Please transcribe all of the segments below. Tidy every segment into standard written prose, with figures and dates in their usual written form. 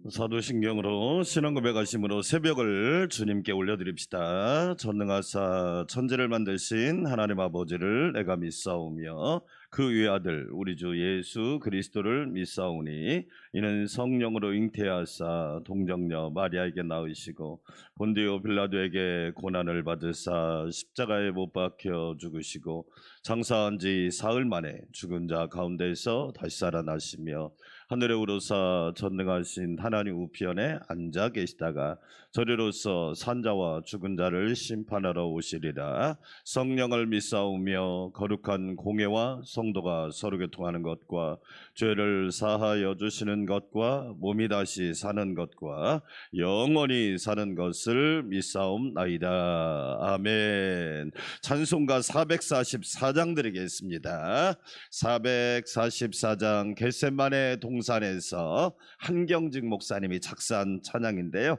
사도신경으로 신앙 고백하심으로 새벽을 주님께 올려드립시다. 전능하사 천지를 만드신 하나님 아버지를 내가 믿사오며 그 외아들 우리 주 예수 그리스도를 믿사오니 이는 성령으로 잉태하사 동정녀 마리아에게 낳으시고 본디오 빌라도에게 고난을 받으사 십자가에 못 박혀 죽으시고 장사한 지 사흘 만에 죽은 자 가운데서 다시 살아나시며 하늘에 오르사 전능하신 하나님 우편에 앉아 계시다가 저리로서 산자와 죽은 자를 심판하러 오시리라. 성령을 믿사오며 거룩한 공회와 성도가 서로 교통하는 것과 죄를 사하여 주시는 것과 몸이 다시 사는 것과 영원히 사는 것을 믿사옵나이다. 아멘. 찬송가 444장 드리겠습니다. 444장 겟세마네 동산에서 한경직 목사님이 작사한 찬양인데요.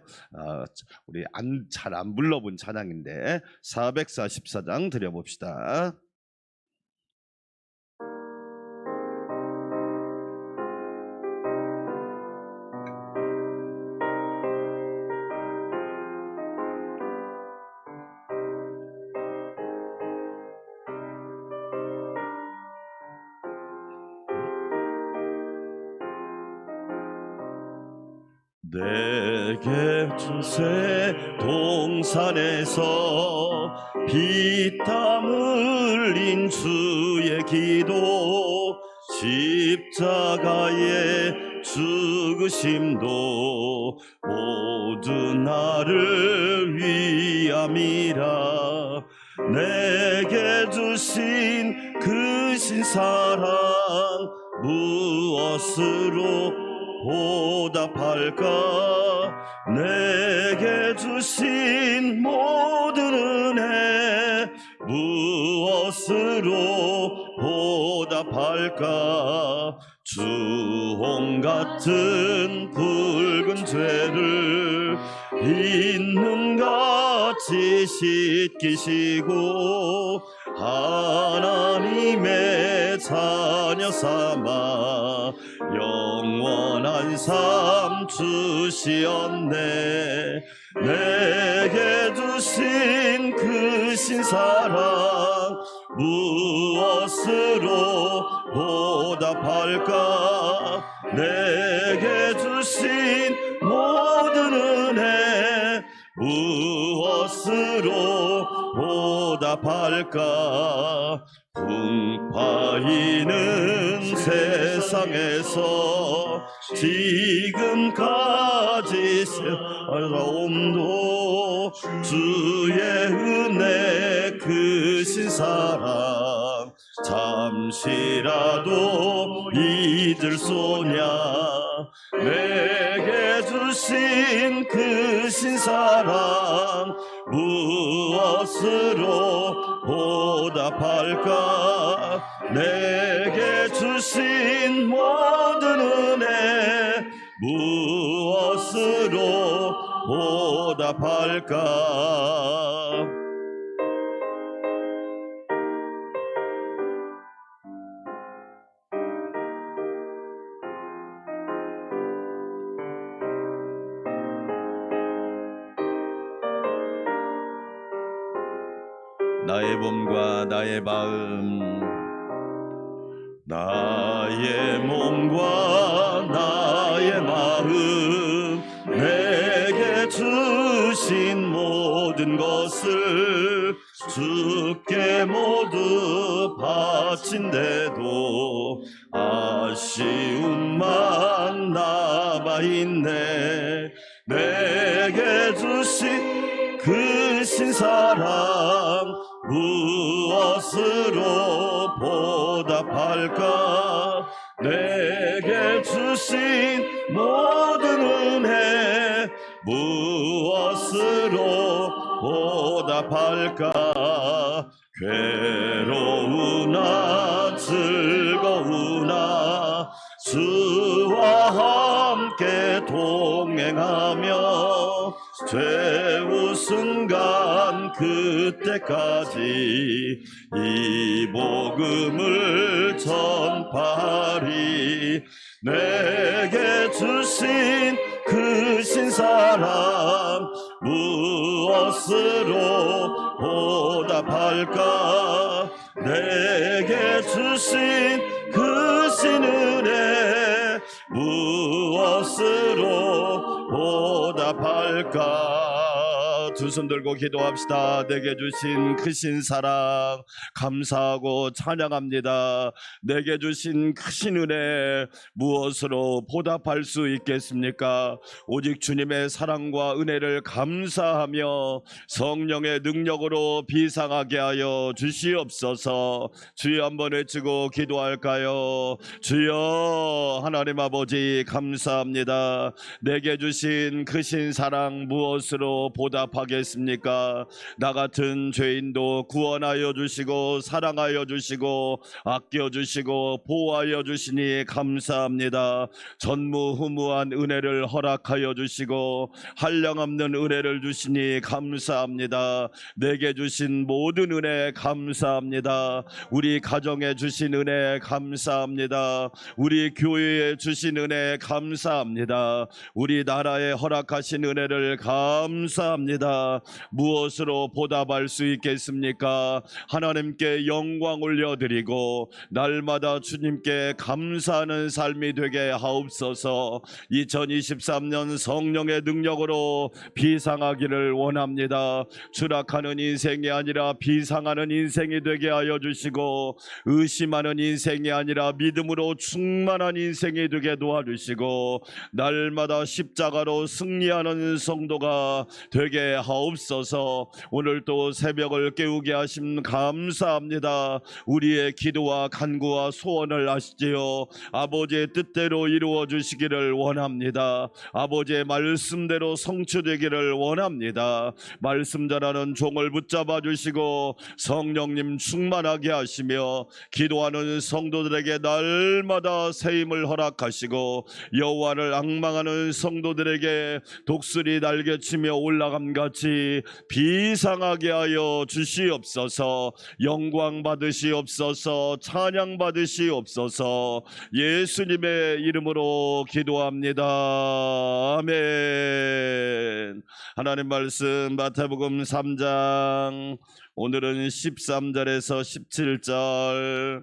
우리 잘 안 불러본 찬양인데 444장 드려봅시다. 내게 주세 동산에서 피땀 흘린 주의 기도 십자가의 죽으심도 모두 나를 위함이라. 내게 주신 그 신사랑 무엇으로 보답할까? 내게 주신 모든 은혜 무엇으로 보답할까? 주홍 같은 붉은 죄를 흰눈같이 씻기시고 하나님의 자녀 삼아 영원한 삶 주시었네. 내게 주신 그 신사랑 무엇으로 보답할까? 내게 주신 모든 은혜 무엇으로 보답할까? 풍파이는 세상에서 지금까지 살아옴도 주의 은혜 크신 사랑 잠시라도 잊을 소냐. 내게 주신 크신 사랑 무엇으로 보답할까? 내게 주신 모든 은혜 무엇으로 보답할까? 나의 몸과 나의 마음, 나의 몸과 나의 마음, 내게 주신 모든 것을 주께 모두 바친데도 아쉬움만 남아있네. 내게 주신 그 신사랑 무엇으로 보답할까? 내게 주신 모든 은혜 무엇으로 보답할까? 괴로우나 즐거우나 주와 함께 동행하며 최후 순간 그때까지 이 복음을 전파하리. 내게 주신 그 신사랑 무엇으로 보답할까? 내게 주신 그 신은혜 무엇으로 보답할까? 두 손 들고 기도합시다. 내게 주신 크신 사랑 감사하고 찬양합니다. 내게 주신 크신 은혜 무엇으로 보답할 수 있겠습니까? 오직 주님의 사랑과 은혜를 감사하며 성령의 능력으로 비상하게 하여 주시옵소서. 주여 한번 외치고 기도할까요? 주여 하나님 아버지 감사합니다. 내게 주신 크신 사랑 무엇으로 보답하겠습니까? 나 같은 죄인도 구원하여 주시고 사랑하여 주시고 아껴 주시고 보호하여 주시니 감사합니다. 전무후무한 은혜를 허락하여 주시고 한량없는 은혜를 주시니 감사합니다. 내게 주신 모든 은혜 감사합니다. 우리 가정에 주신 은혜 감사합니다. 우리 교회에 주신 은혜 감사합니다. 우리 나라에 허락하신 은혜를 감사합니다. 무엇으로 보답할 수 있겠습니까? 하나님께 영광 올려드리고 날마다 주님께 감사하는 삶이 되게 하옵소서. 2023년 성령의 능력으로 비상하기를 원합니다. 추락하는 인생이 아니라 비상하는 인생이 되게 하여 주시고 의심하는 인생이 아니라 믿음으로 충만한 인생이 되게 도와주시고 날마다 십자가로 승리하는 성도가 되게 하옵소서. 오늘 또 새벽을 깨우게 하심 감사합니다. 우리의 기도와 간구와 소원을 아시지요. 아버지의 뜻대로 이루어 주시기를 원합니다. 아버지의 말씀대로 성취되기를 원합니다. 말씀 전하는 종을 붙잡아 주시고 성령님 충만하게 하시며 기도하는 성도들에게 날마다 새 힘을 허락하시고 여호와를 앙망하는 성도들에게 독수리 날개치며 올라감 같이 비상하게 하여 주시옵소서. 영광 받으시옵소서. 찬양 받으시옵소서. 예수님의 이름으로 기도합니다. 아멘. 하나님 말씀 마태복음 3장 오늘은 13절에서 17절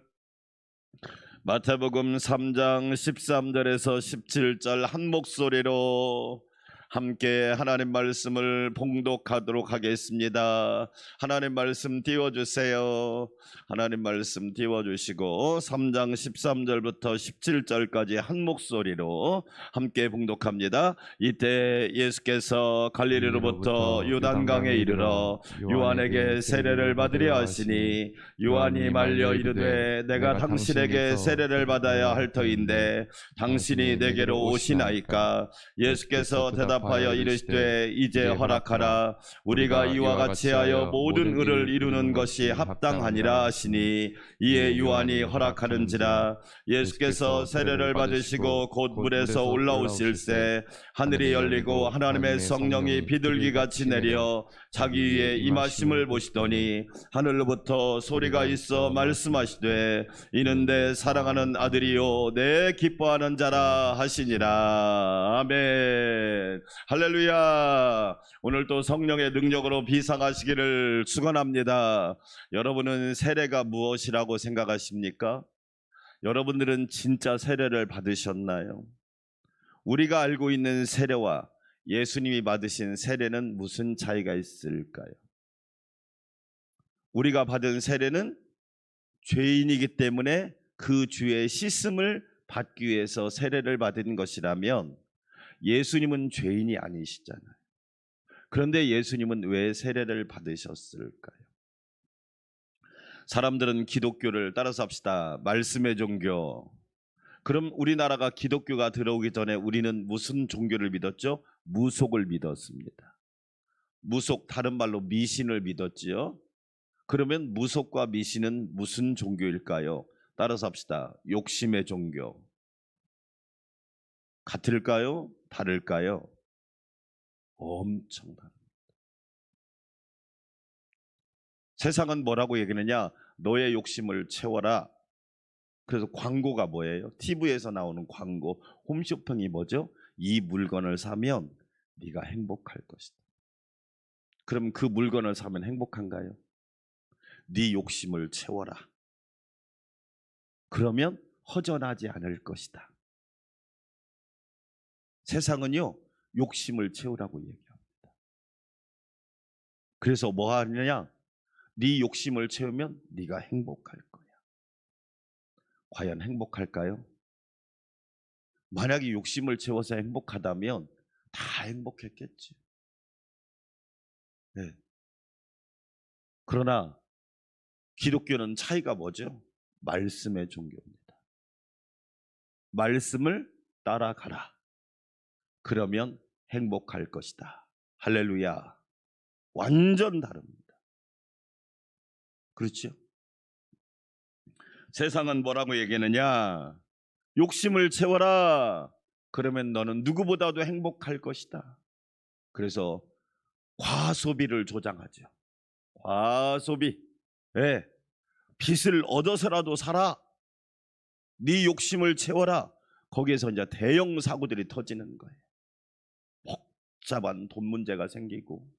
마태복음 3장 13절에서 17절 한 목소리로 함께 하나님 말씀을 봉독하도록 하겠습니다. 하나님 말씀 띄워주세요. 하나님 말씀 띄워주시고 3장 13절부터 17절까지 한 목소리로 함께 봉독합니다. 이때 예수께서 갈릴리로부터 요단강에 이르러 요한에게 세례를 받으려 하시니 요한이 말려 이르되 내가 당신에게 세례를 받아야 할 터인데 당신이 내게로 오시나이까? 예수께서 대답하여 이르시되 이제 허락하라. 우리가 이와 같이 하여 모든 의를 이루는 것이 합당하니라 하시니 이에 요한이 허락하는지라. 예수께서 세례를 받으시고 곧 물에서 올라오실새 하늘이 열리고 하나님의 성령이 비둘기같이 내려 자기 위에 임하심을 보시더니 하늘로부터 소리가 있어 말씀하시되 이는 내 사랑하는 아들이요 내 기뻐하는 자라 하시니라. 아멘. 할렐루야. 오늘 또 성령의 능력으로 비상하시기를 축원합니다. 여러분은 세례가 무엇이라고 생각하십니까? 여러분들은 진짜 세례를 받으셨나요? 우리가 알고 있는 세례와 예수님이 받으신 세례는 무슨 차이가 있을까요? 우리가 받은 세례는 죄인이기 때문에 그 죄의 씻음을 받기 위해서 세례를 받은 것이라면 예수님은 죄인이 아니시잖아요. 그런데 예수님은 왜 세례를 받으셨을까요? 사람들은 기독교를 따라서 합시다. 말씀의 종교. 그럼 우리나라가 기독교가 들어오기 전에 우리는 무슨 종교를 믿었죠? 무속을 믿었습니다. 무속, 다른 말로 미신을 믿었지요. 그러면 무속과 미신은 무슨 종교일까요? 따라서 합시다. 욕심의 종교. 같을까요? 다를까요? 엄청 다릅니다. 세상은 뭐라고 얘기하느냐? 너의 욕심을 채워라. 그래서 광고가 뭐예요? TV에서 나오는 광고, 홈쇼핑이 뭐죠? 이 물건을 사면 네가 행복할 것이다. 그럼 그 물건을 사면 행복한가요? 네 욕심을 채워라. 그러면 허전하지 않을 것이다. 세상은요, 욕심을 채우라고 얘기합니다. 그래서 뭐 하느냐? 네 욕심을 채우면 네가 행복할 거야. 과연 행복할까요? 만약에 욕심을 채워서 행복하다면 다 행복했겠지. 네. 그러나 기독교는 차이가 뭐죠? 말씀의 종교입니다. 말씀을 따라가라. 그러면 행복할 것이다. 할렐루야. 완전 다릅니다. 그렇죠? 세상은 뭐라고 얘기하느냐? 욕심을 채워라. 그러면 너는 누구보다도 행복할 것이다. 그래서 과소비를 조장하죠. 과소비. 예. 빚을 얻어서라도 살아. 네 욕심을 채워라. 거기에서 이제 대형 사고들이 터지는 거예요. 복잡한 돈 문제가 생기고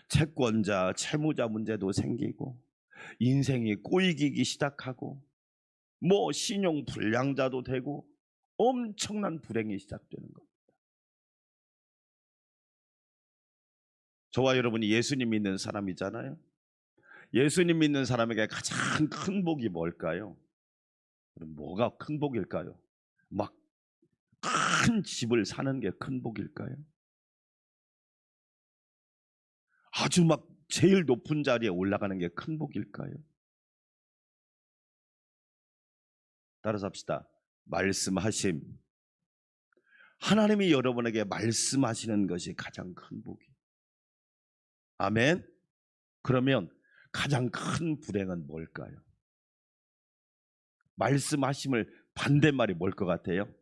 채권자, 채무자 문제도 생기고 인생이 꼬이기 시작하고 뭐 신용 불량자도 되고 엄청난 불행이 시작되는 겁니다. 저와 여러분이 예수님 믿는 사람이잖아요. 예수님 믿는 사람에게 가장 큰 복이 뭘까요? 그럼 뭐가 큰 복일까요? 막 큰 집을 사는 게 큰 복일까요? 아주 막 제일 높은 자리에 올라가는 게 큰 복일까요? 따라서 합시다. 말씀하심. 하나님이 여러분에게 말씀하시는 것이 가장 큰 복이에요. 아멘. 그러면 가장 큰 불행은 뭘까요? 말씀하심을 반대말이 뭘 것 같아요?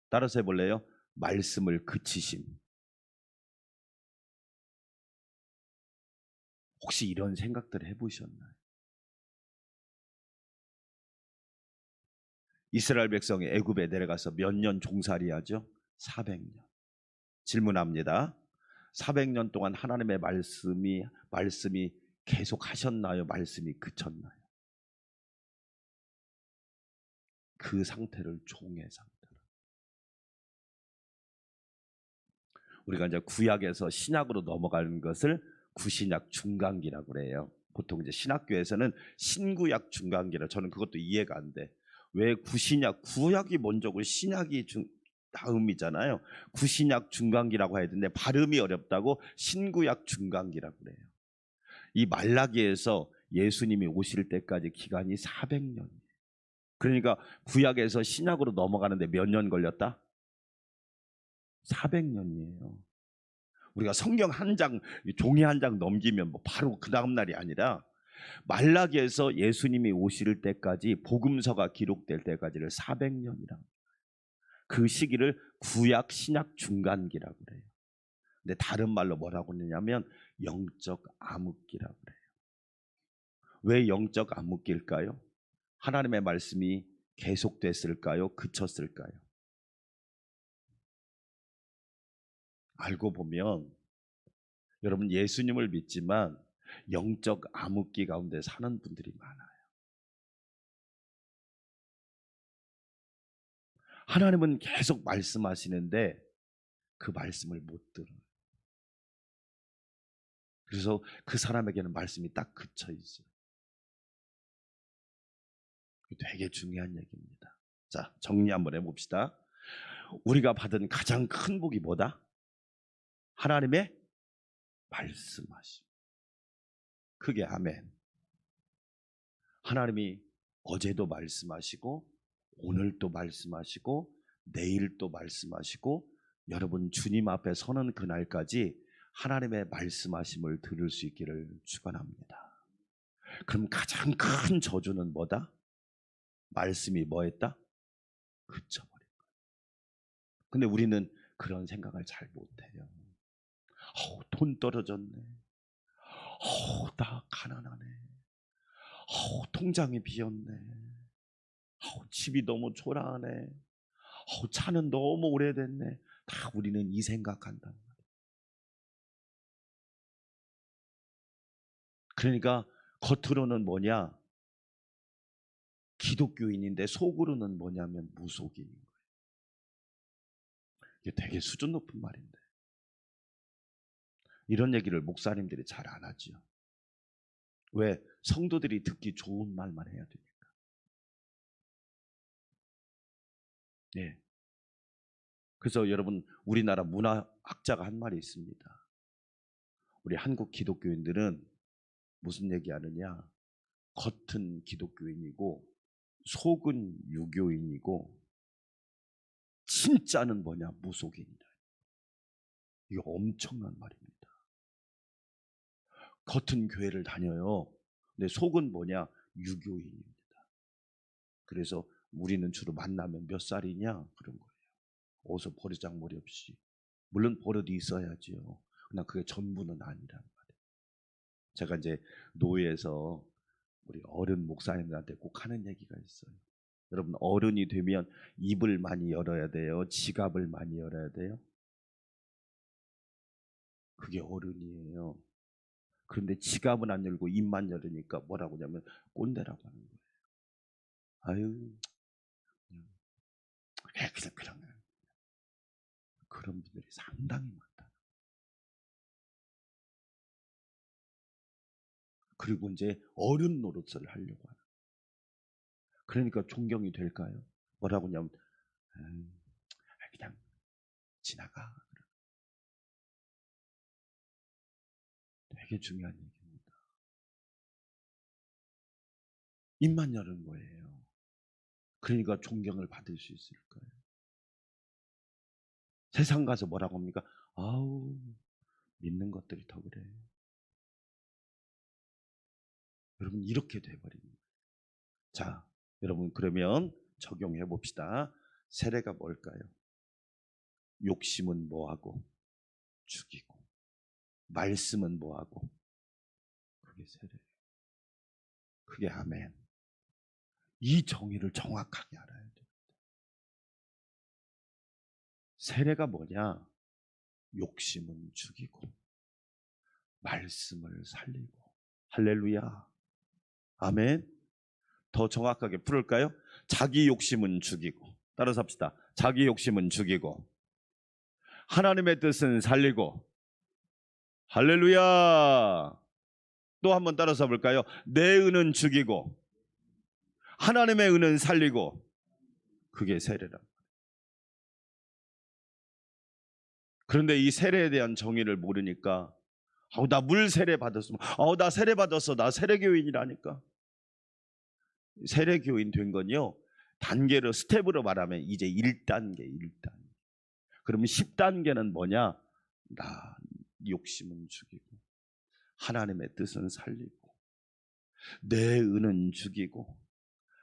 따라서 해볼래요? 말씀을 그치심. 혹시 이런 생각들 해보셨나요? 이스라엘 백성이 애굽에 내려가서 몇 년 종살이하죠? 400년. 질문합니다. 400년 동안 하나님의 말씀이 계속 하셨나요? 말씀이 그쳤나요? 그 상태를 종의 상태로. 우리가 이제 구약에서 신약으로 넘어가는 것을 구신약 중간기라고 그래요. 보통 이제 신학교에서는 신구약 중간기라. 저는 그것도 이해가 안 돼. 왜 구약이 먼저고 신약이 다음이잖아요. 구신약 중간기라고 해야 되는데 발음이 어렵다고 신구약 중간기라고 그래요. 이 말라기에서 예수님이 오실 때까지 기간이 400년이에요. 그러니까 구약에서 신약으로 넘어가는데 몇 년 걸렸다? 400년이에요. 우리가 성경 한 장, 종이 한 장 넘기면 뭐 바로 그 다음 날이 아니라 말라기에서 예수님이 오실 때까지 복음서가 기록될 때까지를 400년이라고. 그 시기를 구약 신약 중간기라고 그래요. 근데 다른 말로 뭐라고 그러냐면 영적 암흑기라고 그래요. 왜 영적 암흑기일까요? 하나님의 말씀이 계속됐을까요? 그쳤을까요? 알고 보면 여러분 예수님을 믿지만 영적 암흑기 가운데 사는 분들이 많아요. 하나님은 계속 말씀하시는데 그 말씀을 못 들어요. 그래서 그 사람에게는 말씀이 딱 그쳐 있어요. 되게 중요한 얘기입니다. 자, 정리 한번 해봅시다. 우리가 받은 가장 큰 복이 뭐다? 하나님의 말씀하심. 크게 아멘. 하나님이 어제도 말씀하시고 오늘도 말씀하시고 내일도 말씀하시고 여러분 주님 앞에 서는 그날까지 하나님의 말씀하심을 들을 수 있기를 축원합니다. 그럼 가장 큰 저주는 뭐다? 말씀이 뭐했다? 그쳐버린 거예요. 근데 우리는 그런 생각을 잘 못해요. 돈 떨어졌네. 나 가난하네. 통장이 비었네. 집이 너무 초라하네. 차는 너무 오래됐네. 다 우리는 이 생각한단 말이에요. 그러니까 겉으로는 뭐냐? 기독교인인데 속으로는 뭐냐면 무속인인 거예요. 이게 되게 수준 높은 말인데 이런 얘기를 목사님들이 잘 안 하죠. 왜? 성도들이 듣기 좋은 말만 해야 되니까. 예. 그래서 여러분, 우리나라 문화학자가 한 말이 있습니다. 우리 한국 기독교인들은 무슨 얘기하느냐? 겉은 기독교인이고 속은 유교인이고 진짜는 뭐냐? 무속인이다. 이거 엄청난 말입니다. 겉은 교회를 다녀요. 근데 속은 뭐냐? 유교인입니다. 그래서 우리는 주로 만나면 몇 살이냐? 그런 거예요. 어서 버르장머리 없이. 물론 버릇이 있어야지요. 그러나 그게 전부는 아니란 말이에요. 제가 이제 노예에서 우리 어른 목사님들한테 꼭 하는 얘기가 있어요. 여러분, 어른이 되면 입을 많이 열어야 돼요? 지갑을 많이 열어야 돼요? 그게 어른이에요. 그런데 지갑은 안 열고 입만 열으니까 뭐라고 하냐면 꼰대라고 하는 거예요. 아유, 그런 분들이 상당히 많다. 그리고 이제 어른 노릇을 하려고 하는. 그러니까 존경이 될까요? 뭐라고 하냐면 그냥 지나가. 되게 중요한 얘기입니다. 입만 열은 거예요. 그러니까 존경을 받을 수 있을 거예요. 세상 가서 뭐라고 합니까? 아우, 믿는 것들이 더 그래. 여러분, 이렇게 돼버립니다. 자, 여러분, 그러면 적용해 봅시다. 세례가 뭘까요? 욕심은 뭐하고? 죽이고. 말씀은 뭐하고? 그게 세례. 그게 아멘. 이 정의를 정확하게 알아야 돼요. 세례가 뭐냐? 욕심은 죽이고 말씀을 살리고. 할렐루야. 아멘. 더 정확하게 풀을까요? 자기 욕심은 죽이고. 따라서 합시다. 자기 욕심은 죽이고 하나님의 뜻은 살리고. 할렐루야. 또 한번 따라서 볼까요? 내 의는 죽이고 하나님의 의는 살리고. 그게 세례라. 그런데 이 세례에 대한 정의를 모르니까 나 물 세례 받았으면 나 세례 받았어. 나 세례교인이라니까. 세례교인 된 건요. 단계로 스텝으로 말하면 이제 1단계. 그러면 10단계는 뭐냐? 나 욕심은 죽이고 하나님의 뜻은 살리고 내 의는 죽이고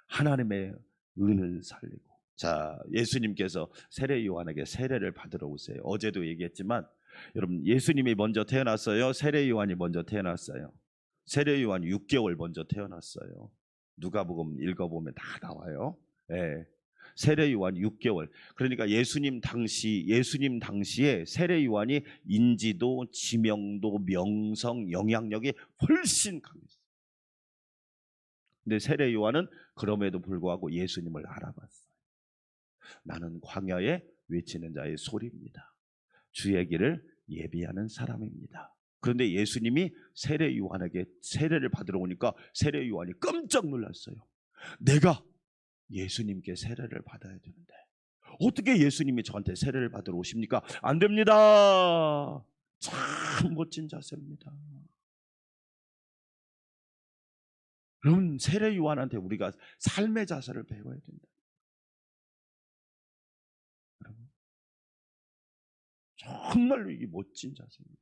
하나님의 의는 살리고. 자, 예수님께서 세례 요한에게 세례를 받으러 오세요. 어제도 얘기했지만 여러분, 예수님이 먼저 태어났어요? 세례 요한이 먼저 태어났어요? 세례 요한이 6개월 먼저 태어났어요. 누가복음 읽어보면 다 나와요. 예. 세례 요한이 6개월. 그러니까 예수님 당시에 세례 요한이 인지도, 지명도, 명성, 영향력이 훨씬 강했어요. 근데 세례 요한은 그럼에도 불구하고 예수님을 알아봤어요. 나는 광야에 외치는 자의 소리입니다. 주의 길을 예비하는 사람입니다. 그런데 예수님이 세례 요한에게 세례를 받으러 오니까 세례 요한이 깜짝 놀랐어요. 내가 예수님께 세례를 받아야 되는데 어떻게 예수님이 저한테 세례를 받으러 오십니까? 안 됩니다. 참 멋진 자세입니다. 여러분, 세례 요한한테 우리가 삶의 자세를 배워야 된다. 여러분, 정말로 이게 멋진 자세입니다.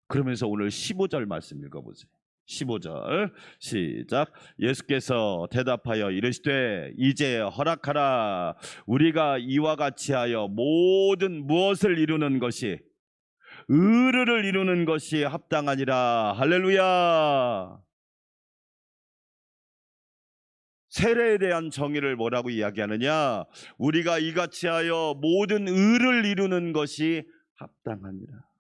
그러면서 오늘 15절 말씀 읽어보세요. 15절 시작. 예수께서 대답하여 이르시되 이제 허락하라. 우리가 이와 같이 하여 모든 무엇을 이루는 것이 의를 이루는 것이 합당하니라. 할렐루야. 세례에 대한 정의를 뭐라고 이야기하느냐? 우리가 이같이 하여 모든 의를 이루는 것이 합당하니라.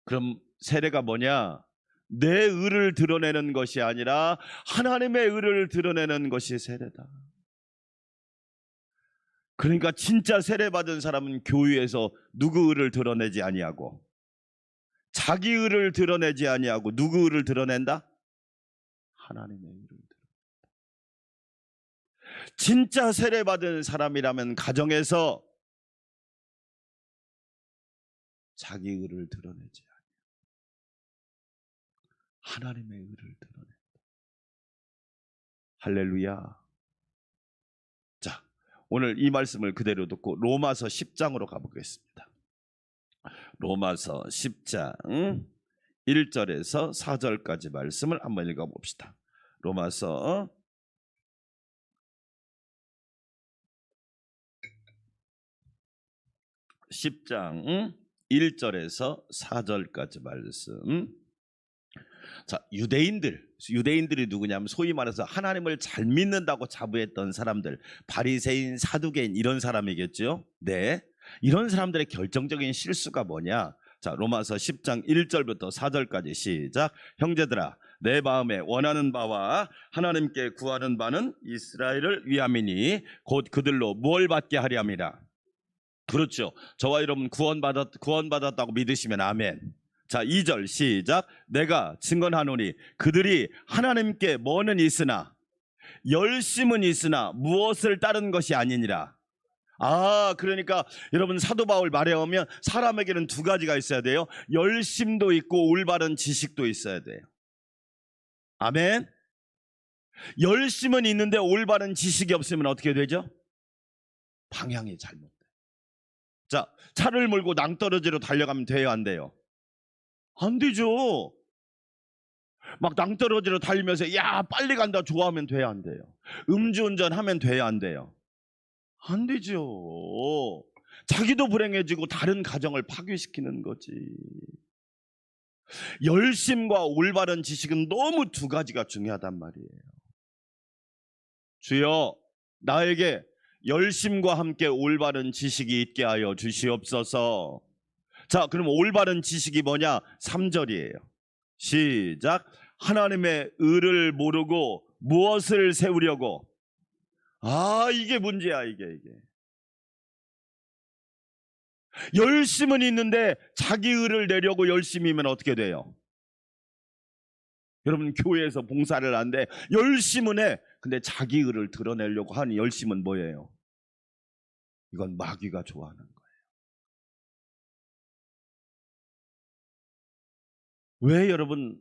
그럼 세례가 뭐냐? 내 의를 드러내는 것이 아니라 하나님의 의를 드러내는 것이 세례다. 그러니까 진짜 세례 받은 사람은 교회에서 누구 의를 드러내지 아니하고, 자기 의를 드러내지 아니하고 누구 의를 드러낸다? 하나님의 의를 드러낸다. 진짜 세례 받은 사람이라면 가정에서 자기 의를 드러내지 아니하고 하나님의 의를 드러낸다. 할렐루야. 자, 오늘 이 말씀을 그대로 듣고 로마서 10장으로 가보겠습니다. 로마서 10장 1절에서 4절까지 말씀을 한번 읽어봅시다. 로마서 10장 1절에서 4절까지 말씀. 자, 유대인들이 누구냐면 소위 말해서 하나님을 잘 믿는다고 자부했던 사람들, 바리새인, 사두개인 이런 사람이겠죠. 네, 이런 사람들의 결정적인 실수가 뭐냐? 자, 로마서 10장 1절부터 4절까지 시작. 형제들아, 내 마음에 원하는 바와 하나님께 구하는 바는 이스라엘을 위함이니 곧 그들로 뭘 받게 하려 함이라. 그렇죠. 저와 여러분 구원받았다고 믿으시면 아멘. 자, 2절 시작. 내가 증언하노니 그들이 하나님께 뭐는 있으나 열심은 있으나 무엇을 따른 것이 아니니라. 그러니까 여러분 사도 바울 말에 오면 사람에게는 두 가지가 있어야 돼요. 열심도 있고 올바른 지식도 있어야 돼요. 아멘. 열심은 있는데 올바른 지식이 없으면 어떻게 되죠? 방향이 잘못돼. 자, 차를 몰고 낭떠러지로 달려가면 돼요, 안 돼요? 안 되죠. 막 낭떠러지로 달리면서 야 빨리 간다 좋아하면 돼요, 안 돼요? 음주운전 하면 돼요, 안 돼요? 안 되죠. 자기도 불행해지고 다른 가정을 파괴시키는 거지. 열심과 올바른 지식은 너무 두 가지가 중요하단 말이에요. 주여, 나에게 열심과 함께 올바른 지식이 있게 하여 주시옵소서. 자, 그럼 올바른 지식이 뭐냐? 3절이에요. 시작. 하나님의 의를 모르고 무엇을 세우려고? 이게 문제야, 이게. 열심은 있는데 자기 의를 내려고 열심이면 어떻게 돼요? 여러분 교회에서 봉사를 하는데 열심은 해. 근데 자기 의를 드러내려고 하는 열심은 뭐예요? 이건 마귀가 좋아하는 거예요. 왜 여러분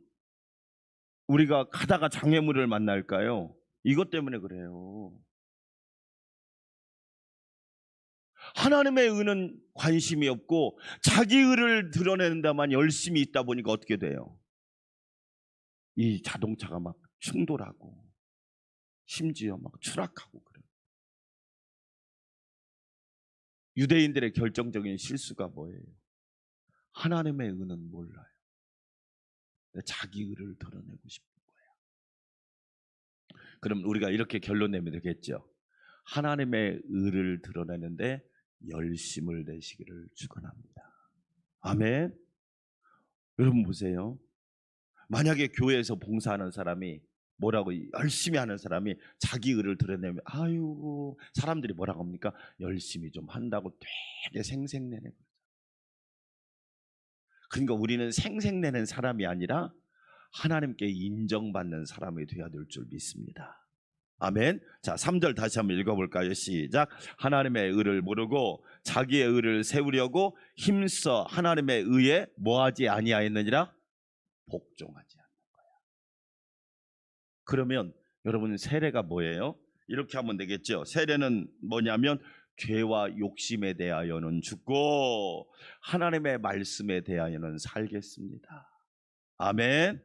우리가 가다가 장애물을 만날까요? 이것 때문에 그래요. 하나님의 의는 관심이 없고 자기 의를 드러내는 데만 열심히 있다 보니까 어떻게 돼요? 이 자동차가 막 충돌하고 심지어 막 추락하고 그래요. 유대인들의 결정적인 실수가 뭐예요? 하나님의 의는 몰라요. 자기 의를 드러내고 싶은 거예요. 그럼 우리가 이렇게 결론 내면 되겠죠. 하나님의 의를 드러내는데 열심을 내시기를 축원합니다. 아멘. 여러분 보세요. 만약에 교회에서 봉사하는 사람이 뭐라고 열심히 하는 사람이 자기 의를 드러내면 사람들이 뭐라고 합니까? 열심히 좀 한다고 되게 생색내는 거죠. 그러니까 우리는 생색내는 사람이 아니라 하나님께 인정받는 사람이 되어야 될 줄 믿습니다. 아멘. 자, 3절 다시 한번 읽어볼까요? 시작. 하나님의 의를 모르고 자기의 의를 세우려고 힘써 하나님의 의에 뭐하지 아니하였느니라? 복종하지 않는 거야. 그러면 여러분 세례가 뭐예요? 이렇게 하면 되겠죠. 세례는 뭐냐면 죄와 욕심에 대하여는 죽고 하나님의 말씀에 대하여는 살겠습니다. 아멘.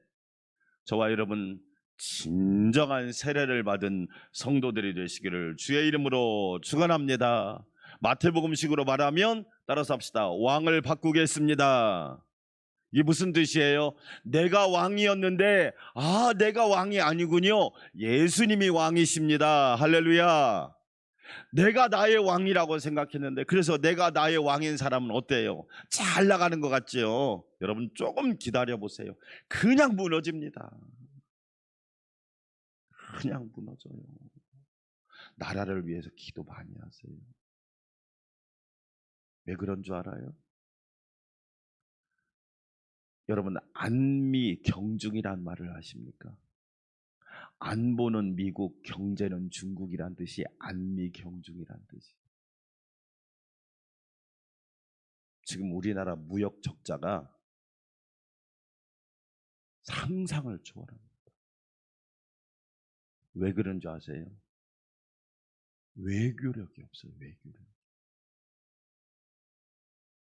저와 여러분 진정한 세례를 받은 성도들이 되시기를 주의 이름으로 축원합니다. 마태복음식으로 말하면 따라서 합시다. 왕을 바꾸겠습니다. 이게 무슨 뜻이에요? 내가 왕이었는데 내가 왕이 아니군요. 예수님이 왕이십니다. 할렐루야. 내가 나의 왕이라고 생각했는데, 그래서 내가 나의 왕인 사람은 어때요? 잘 나가는 것 같죠? 여러분 조금 기다려 보세요. 그냥 무너집니다. 그냥 무너져요. 나라를 위해서 기도 많이 하세요. 왜 그런 줄 알아요? 여러분 안미 경중이란 말을 아십니까? 안보는 미국, 경제는 중국이란 뜻이 안미 경중이란 뜻이. 지금 우리나라 무역 적자가 상상을 초월합니다. 왜 그런 줄 아세요? 외교력이 없어요. 외교력.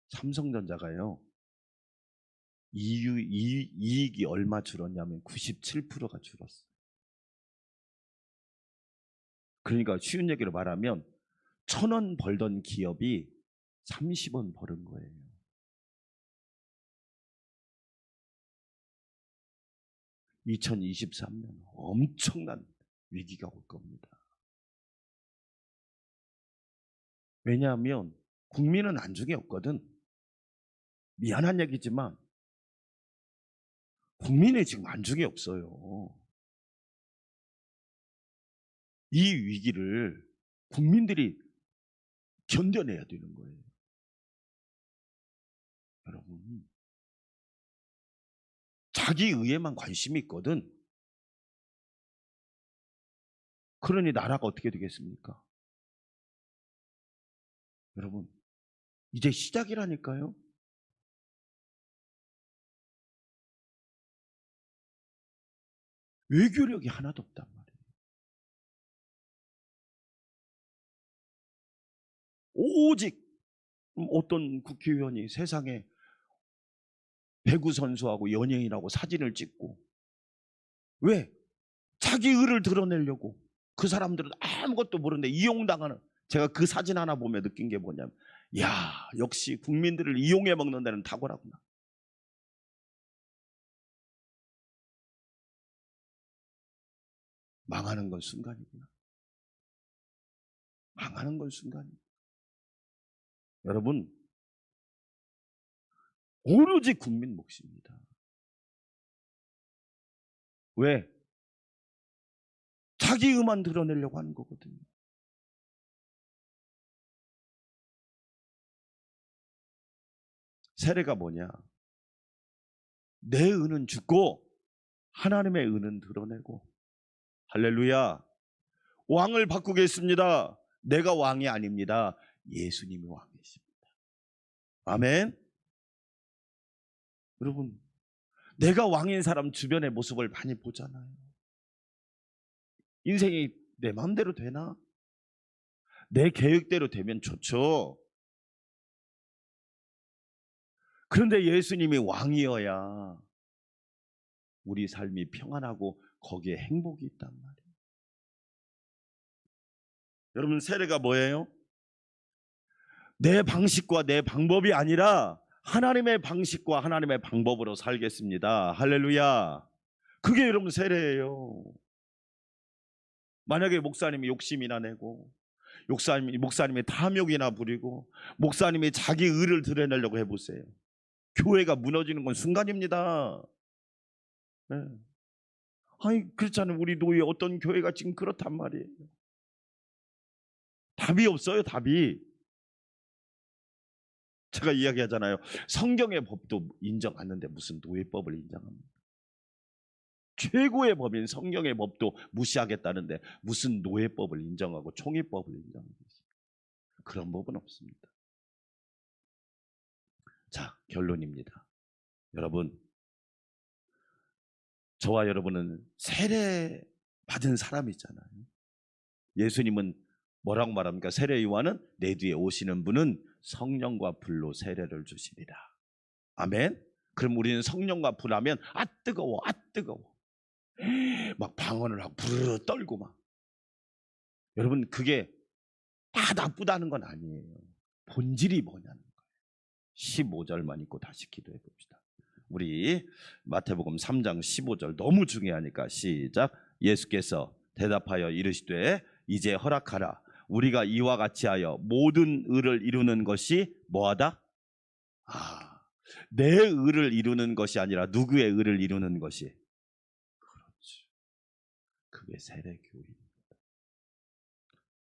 삼성전자가요, 이익이 얼마 줄었냐면 97%가 줄었어요. 그러니까 쉬운 얘기로 말하면 1,000원 벌던 기업이 30원 벌은 거예요. (2023년) 엄청난 위기가 올 겁니다. 왜냐하면 국민은 안중에 없거든. 미안한 얘기지만 국민이 지금 안중에 없어요. 이 위기를 국민들이 견뎌내야 되는 거예요. 여러분, 자기 의에만 관심이 있거든. 그러니 나라가 어떻게 되겠습니까? 여러분, 이제 시작이라니까요. 외교력이 하나도 없단 말이에요. 오직 어떤 국회의원이 세상에 배구 선수하고 연예인하고 사진을 찍고, 왜? 자기 의를 드러내려고. 그 사람들은 아무것도 모르는데 이용당하는. 제가 그 사진 하나 보며 느낀 게 뭐냐면, 야, 역시 국민들을 이용해 먹는 데는 탁월하구나. 망하는 건 순간이구나. 망하는 건 순간이구나. 여러분, 오로지 국민 몫입니다. 왜? 자기 의만 드러내려고 하는 거거든요. 세례가 뭐냐? 내 의는 죽고 하나님의 의는 드러내고. 할렐루야. 왕을 바꾸겠습니다. 내가 왕이 아닙니다. 예수님이 왕이십니다. 아멘. 여러분, 내가 왕인 사람 주변의 모습을 많이 보잖아요. 인생이 내 마음대로 되나? 내 계획대로 되면 좋죠. 그런데 예수님이 왕이어야 우리 삶이 평안하고 거기에 행복이 있단 말이에요. 여러분, 세례가 뭐예요? 내 방식과 내 방법이 아니라 하나님의 방식과 하나님의 방법으로 살겠습니다. 할렐루야. 그게 여러분 세례예요. 만약에 목사님이 욕심이나 내고, 목사님이 탐욕이나 부리고, 목사님이 자기 의를 드러내려고 해보세요. 교회가 무너지는 건 순간입니다. 네. 아니, 그렇잖아요. 우리 노예 어떤 교회가 지금 그렇단 말이에요. 답이 없어요. 답이. 제가 이야기하잖아요. 성경의 법도 인정 안 하는데 무슨 노예법을 인정합니까? 최고의 법인 성경의 법도 무시하겠다는데 무슨 노예법을 인정하고 총회법을 인정하겠습니까? 그런 법은 없습니다. 자, 결론입니다. 여러분, 저와 여러분은 세례 받은 사람이잖아요. 예수님은 뭐라고 말합니까? 세례 요한은 내 뒤에 오시는 분은 성령과 불로 세례를 주시리라. 아멘. 그럼 우리는 성령과 불 하면 아 뜨거워, 아 뜨거워, 막 방언을 하고 부르르 떨고 막. 여러분 그게 다 나쁘다는 건 아니에요. 본질이 뭐냐는 거예요. 15절만 읽고 다시 기도해 봅시다. 우리 마태복음 3장 15절 너무 중요하니까 시작. 예수께서 대답하여 이르시되 이제 허락하라. 우리가 이와 같이 하여 모든 의를 이루는 것이 뭐하다? 내 의를 이루는 것이 아니라 누구의 의를 이루는 것이? 그렇지. 그게 세례교회입니다.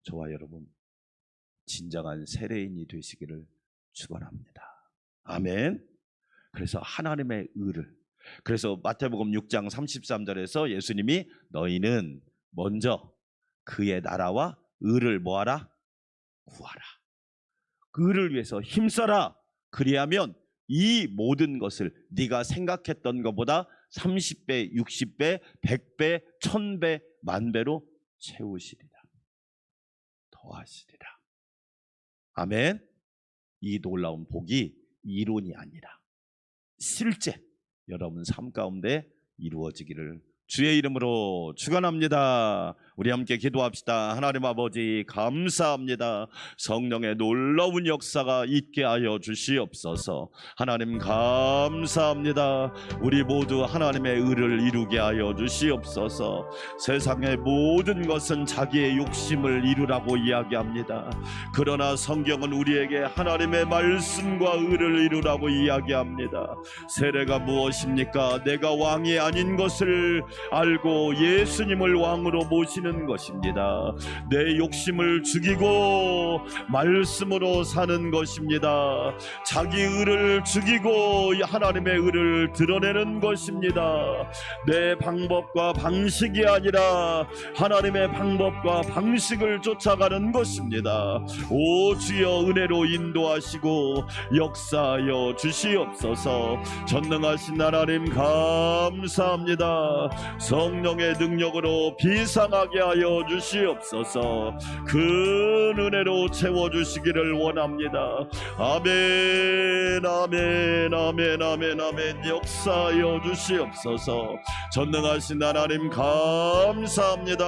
저와 여러분 진정한 세례인이 되시기를 축원합니다. 아멘. 그래서 하나님의 의를, 그래서 마태복음 6장 33절에서 예수님이 너희는 먼저 그의 나라와 의를 뭐하라? 구하라. 의를 위해서 힘써라. 그리하면 이 모든 것을 네가 생각했던 것보다 30배, 60배, 100배, 1000배, 만배로 채우시리라. 더하시리라. 아멘. 이 놀라운 복이 이론이 아니라 실제 여러분 삶 가운데 이루어지기를 주의 이름으로 축원합니다. 우리 함께 기도합시다. 하나님 아버지 감사합니다. 성령의 놀라운 역사가 있게 하여 주시옵소서. 하나님 감사합니다. 우리 모두 하나님의 의를 이루게 하여 주시옵소서. 세상의 모든 것은 자기의 욕심을 이루라고 이야기합니다. 그러나 성경은 우리에게 하나님의 말씀과 의를 이루라고 이야기합니다. 세례가 무엇입니까? 내가 왕이 아닌 것을 알고 예수님을 왕으로 모시는 것입니다. 내 욕심을 죽이고 말씀으로 사는 것입니다. 자기 의를 죽이고 하나님의 의를 드러내는 것입니다. 내 방법과 방식이 아니라 하나님의 방법과 방식을 쫓아가는 것입니다. 오 주여 은혜로 인도하시고 역사하여 주시옵소서. 전능하신 하나님 감사합니다. 성령의 능력으로 비상하게 하여 주시옵소서. 큰 은혜로 채워주시기를 원합니다. 아멘 아멘 아멘 아멘 아멘. 역사하여 주시옵소서. 전능하신 하나님 감사합니다.